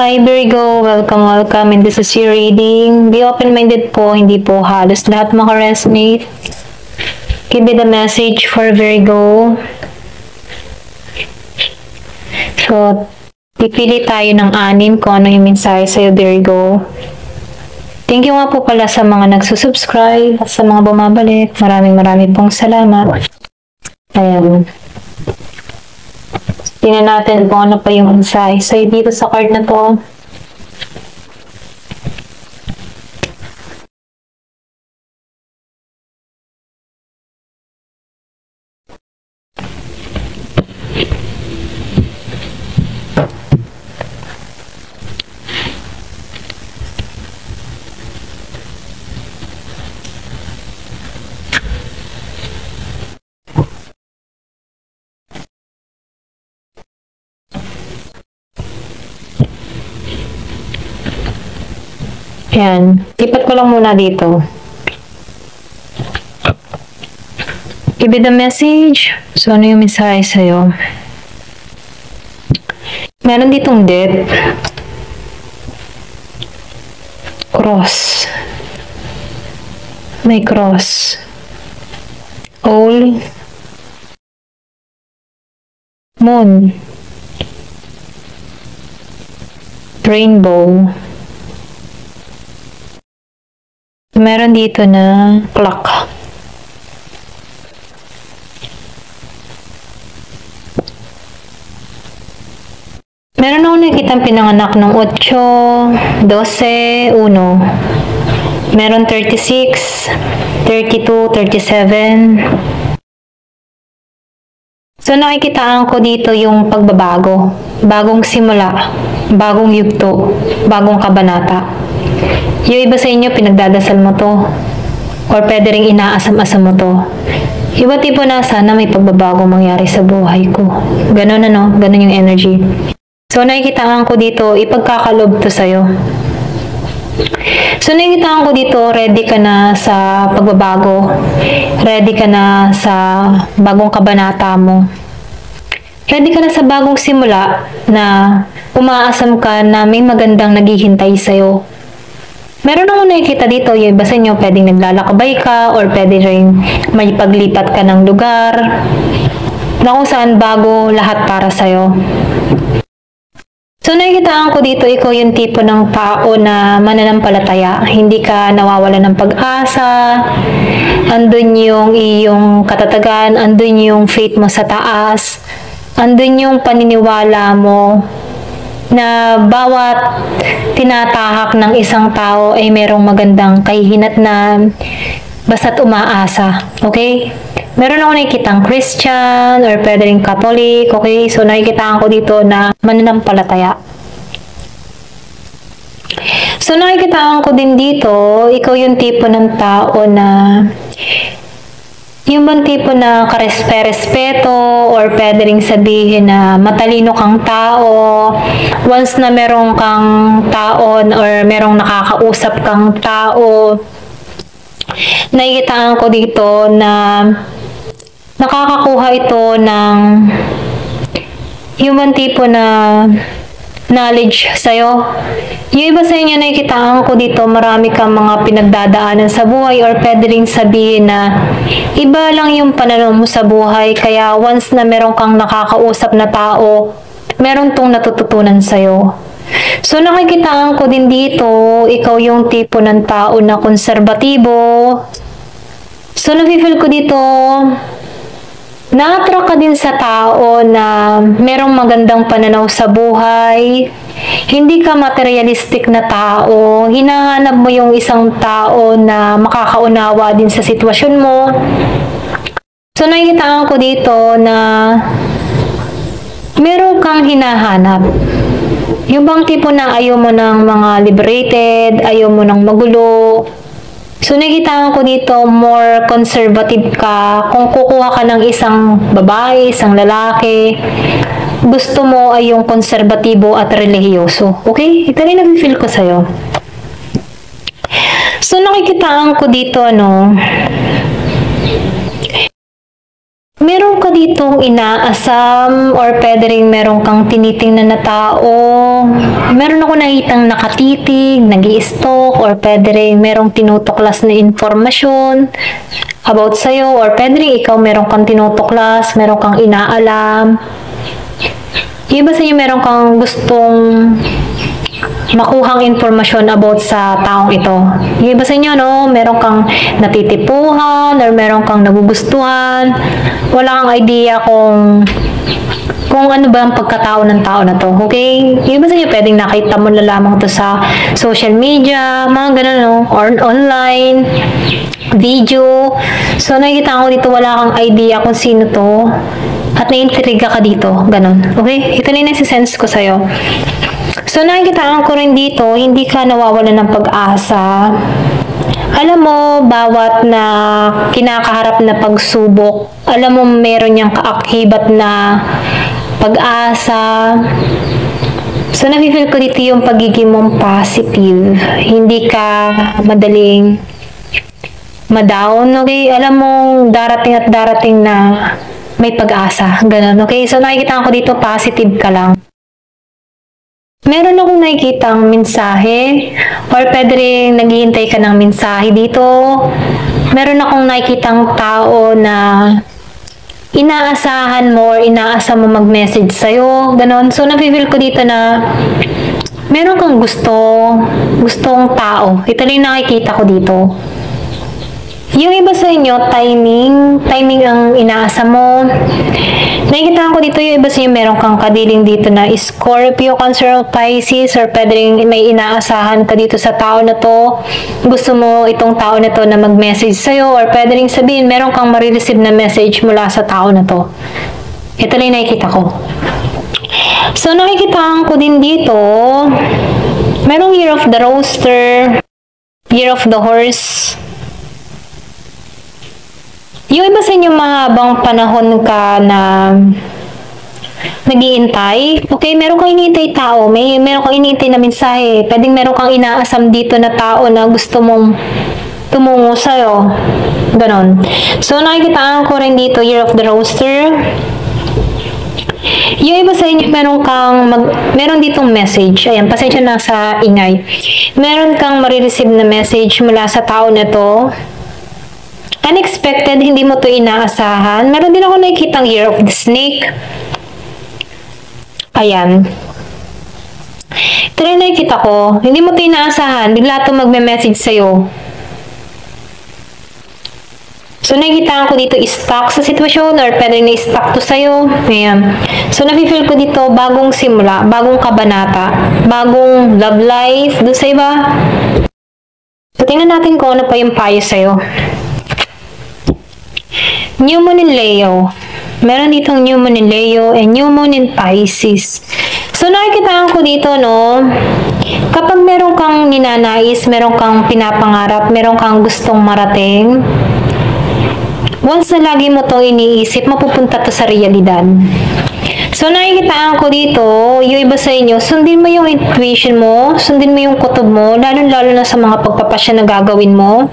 Hi Virgo, welcome and this is your reading. Be open-minded po, hindi po halos lahat maka-resonate. Give me the message for Virgo. So, pipili tayo ng 6 kung ano yung mensahe sa'yo Virgo. Thank you nga po pala sa mga nagsusubscribe at sa mga bumabalik. Maraming pong salamat. Ayan. Tingnan natin kung ano pa yung mensahe sa'yo dito sa card na to. Ayan. Lipat ko lang muna dito. Give me the message. So, ano yung mensahe sa'yo? Meron ditong death. Cross. May cross. Owl. Moon. Rainbow. Meron dito na clock. Meron ako nakikita pinanganak ng 8, 12, 1. Meron 36, 32, 37. So nakikitaan ko dito yung pagbabago. Bagong simula, bagong yugto, bagong kabanata. Yung iba sa inyo, pinagdadasal mo to. Or pwede rin inaasam-asam mo to. Iba't iba na sana may pagbabago mangyari sa buhay ko. Ganon ano, ganon yung energy. So nakikitaan ko dito, ipagkakalob to sa'yo. So nakikitaan ko dito, ready ka na sa pagbabago. Ready ka na sa bagong kabanata mo. Ready ka na sa bagong simula na umaasam ka na may magandang naghihintay sa'yo. Meron akong nakikita dito, yung iba sa inyo, pwedeng naglalakbay ka or pwede rin may paglipat ka ng lugar na kung saan bago lahat para sa'yo. So nakikitaan ko dito, ikaw yung tipo ng tao na mananampalataya. Hindi ka nawawala ng pag-asa, andun yung iyong katatagan, andun yung faith mo sa taas, andun yung paniniwala mo na bawat tinatahak ng isang tao ay merong magandang kahihinatnan basta't umaasa. Okay? Meron ako nakikitang Christian or pwede rin Catholic. Okay? So nakikitaan ko dito na mananampalataya. So nakikitaan ko din dito, ikaw yung tipo ng tao na yung bang tipo na karespeto or pwede rin sabihin na matalino kang tao. Once na merong kang taon or merong nakakausap kang tao, nakikitaan ko dito na nakakakuha ito ng yung bang tipo na knowledge sa'yo. Yung iba sa inyo nakikitaan ko dito, marami kang mga pinagdadaanan sa buhay or pwede rin sabihin na iba lang yung pananaw mo sa buhay. Kaya once na meron kang nakakausap na tao, meron tong natututunan sa'yo. So nakikitaan ko din dito, ikaw yung tipo ng tao na konserbatibo. So nafe-feel ko dito, na-attract ka din sa tao na merong magandang pananaw sa buhay. Hindi ka materialistic na tao. Hinahanap mo yung isang tao na makakaunawa din sa sitwasyon mo. So nakikitaan ko dito na meron kang hinahanap. Yung bang tipo na ayaw mo ng mga liberated, ayaw mo ng magulo. So nakikita ko dito, more conservative ka. Kung kukuha ka ng isang babae, isang lalaki, gusto mo ay yung konserbatibo at relihiyoso. Okay? Ito rin na-feel ko sa'yo. So nakikitaan ko dito, meron ka ditong inaasam or pwede rin meron kang tinitingnan na tao. Meron ako nakitang nakatitig, nag-i-stalk, or pwede rin merong tinutuklas na informasyon about sa'yo, or pwede rin ikaw meron kang tinutuklas, meron kang inaalam. Yung iba sa inyo meron kang gustong makuhang informasyon about sa taong ito. Yung iba sa inyo, no, meron kang natitipuhan or meron kang nagugustuhan. Wala kang idea kung ano ba ang pagkatao ng tao na to. Okay? Yung iba sa inyo, pwedeng nakita mo na lamang to sa social media, mga ganun, no, or online, video. So, nakikita ko dito, wala kang idea kung sino to. At naiintriga ka dito. Ganun. Okay? Ito na yung nasa-sense ko sa'yo. So, nakikita ko rin dito, hindi ka nawawalan ng pag-asa. Alam mo, bawat na kinakaharap na pagsubok, alam mo, meron niyang kaakibat na pag-asa. So, nafe-feel ko dito yung pagiging mong positive. Hindi ka madaling ma-down, okay? Alam mo, darating at darating na may pag-asa. Ganun, okay? So, nakikita ko dito, positive ka lang. Meron akong nakikitang mensahe or pwede rin naghihintay ka ng mensahe dito. Meron akong nakikitang tao na inaasahan mo or inaasa mo mag-message sa'yo. Ganon. So, nafe-feel ko dito na meron kang gustong tao. Ito lang nakikita ko dito. Yung iba sa inyo, timing ang inaasa mo. Nakikita ko dito yung iba sa inyo, meron kang kadiling dito na Scorpio, Cancer, Pisces, or pwede rin may inaasahan ka dito sa tao na to. Gusto mo itong tao na to na mag-message sa'yo, or pwede rin sabihin, meron kang marireceive na message mula sa tao na to. Ito lang nakikita ko. So, nakikita ko din dito, merong Year of the Rooster, Year of the Horse. Yung iba sa inyo, mahabang panahon ka na nag-iintay. Okay, meron kang iniintay tao. Meron kang iniintay na mensahe. Pwedeng meron kang inaasam dito na tao na gusto mong tumungo sa'yo. Ganon. So, nakikita ko rin dito, Year of the Rooster. Yung iba sa inyo, meron ditong message. Ayan, pasensya na sa ingay. Meron kang marireceive na message mula sa tao na to. Unexpected, hindi mo to inaasahan. Meron din ako nakikitang Year of the Snake. Ayan. Ito rin nakikita ko. Hindi mo to inaasahan. Bigla to magme-message sa'yo. So, nakikita ko dito stuck sa sitwasyon or pwede na stuck to sa'yo. Ayan. So, nafe-feel ko dito bagong simula, bagong kabanata, bagong love life. Doon sa iba. So, tingnan natin kung ano pa yung payo sa'yo. New Moon in Leo. Meron ditong New Moon in Leo and New Moon in Pisces. So, nakikita ko dito, no, kapag meron kang ninanais, meron kang pinapangarap, meron kang gustong marating, once na lagi mo itong iniisip, mapupunta to sa realidad. So, nakikita ko dito, yung iba sa inyo, sundin mo yung intuition mo, sundin mo yung kutob mo, lalo-lalo na sa mga pagpapasya na gagawin mo.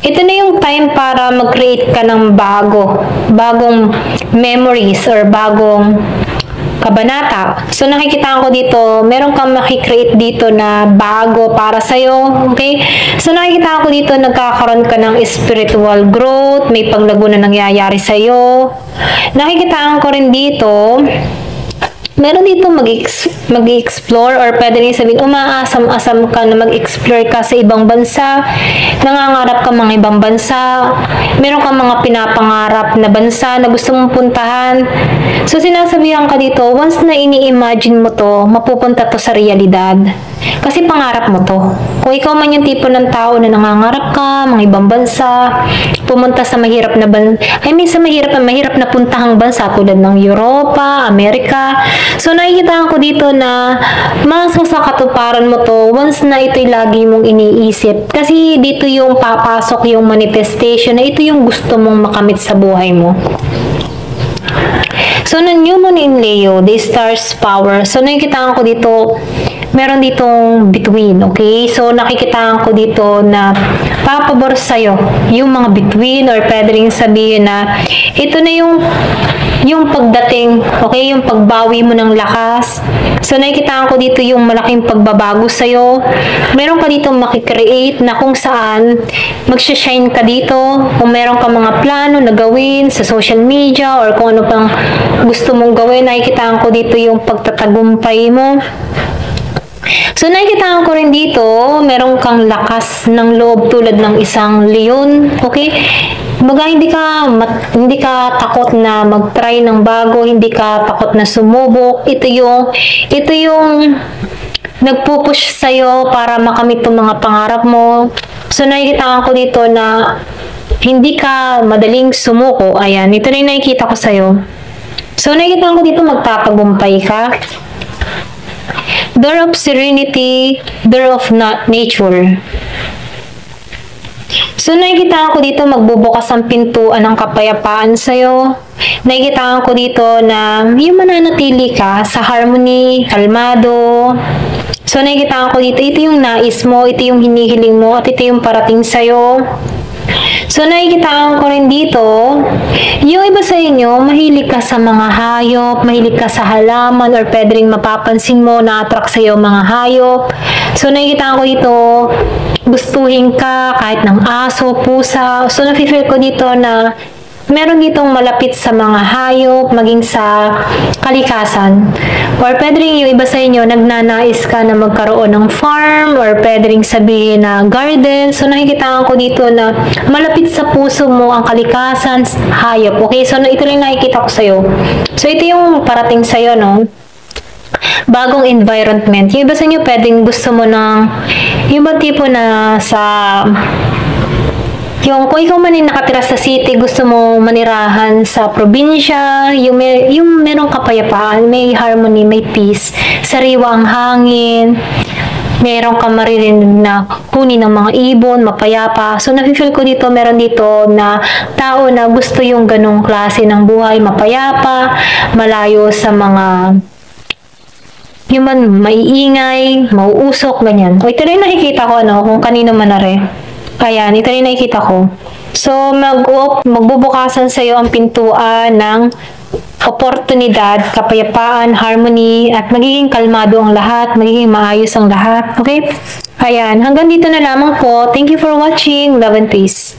Ito na yung time para mag-create ka ng bagong memories or bagong kabanata. So, nakikita ko dito, meron kang makikreate dito na bago para sa'yo. Okay? So, nakikita ko dito, nagkakaroon ka ng spiritual growth, may paglago na nangyayari sa'yo. Nakikita ko rin dito, meron dito mag-explore or pwede rin sabihin, umaasam-asam ka na mag-explore ka sa ibang bansa, nangangarap ka mga ibang bansa, meron kang mga pinapangarap na bansa na gusto mong puntahan. So, sinasabihan ka dito, once na ini-imagine mo to, mapupunta to sa realidad. Kasi pangarap mo to. Kung ikaw man yung tipo ng tao na nangangarap ka, mga ibang bansa, pumunta sa mahirap na bansa, sa mahirap na puntahang bansa tulad ng Europa, Amerika. So, nakikita ko dito na mas sa katuparan mo to once na ito'y lagi mong iniisip. Kasi dito yung papasok yung manifestation na ito yung gusto mong makamit sa buhay mo. So, na New Moon in Leo, the star's power. So, nakikita ko dito, meron ditong between, okay? So, nakikita ko dito na papabor sa'yo yung mga bituin, or pwede rin sabihin na ito na yung pagdating, okay, yung pagbawi mo ng lakas. So, nakikitaan ko dito yung malaking pagbabago sa'yo. Meron ka dito makikreate na kung saan magsha-shine ka dito. Kung meron ka mga plano na gawin sa social media or kung ano pang gusto mong gawin, nakikitaan ko dito yung pagtatagumpay mo. So, nakikita ko rin dito, meron kang lakas ng loob tulad ng isang leon, okay? Baga, hindi ka takot na mag-try ng bago, hindi ka takot na sumubok. Ito yung nagpupush sa'yo para makamit itong mga pangarap mo. So, nakikita ko dito na hindi ka madaling sumuko. Ayan, ito na yung nakikita ko sa'yo. So, nakikita ko dito magtatagumpay ka. Door of serenity, door of nature. So, nakikita ko dito magbubukas ang pintuan ng kapayapaan sa'yo. Nakikita ko dito na yung mananatili ka sa harmony, kalmado. So, nakikita ko dito, ito yung nais mo, ito yung hinihiling mo, at ito yung parating sa'yo. So, nakikita ko rin dito, yung iba sa inyo, mahilig ka sa mga hayop, mahilig ka sa halaman, or pwede rin mapapansin mo na attract sa'yo mga hayop. So, nakikita ko dito, gustuhin ka kahit ng aso, pusa. So, nafe-feel ko dito na meron ditong malapit sa mga hayop, maging sa kalikasan. Or pwede rin yung iba sa inyo, nagnanais ka na magkaroon ng farm, or pwede rin sabihin na garden. So, nakikita ko dito na malapit sa puso mo ang kalikasan, hayop. Okay, so ito lang nakikita ko sa'yo. So, ito yung parating sa'yo, no? Bagong environment. Yung iba sa inyo, pwedeng gusto mo ng yung ba tipo na sa yung kung ikaw man nakatira sa city, gusto mo manirahan sa probinsya, yung merong kapayapaan, may harmony, may peace, sariwa ang hangin, meron ka maririnig na huni ng mga ibon, mapayapa. So, nafe-feel ko dito, meron dito na tao na gusto yung ganong klase ng buhay, mapayapa, malayo sa mga yung man maiingay, mauusok, ganyan. O, ito rin nakikita ko, kung kanino man na rin. Ayan, ito rin nakikita ko. So, magbubukasan sa iyo ang pintuan ng oportunidad, kapayapaan, harmony, at magiging kalmado ang lahat, magiging maayos ang lahat. Okay? Ayan, hanggang dito na lamang po. Thank you for watching. Love and peace.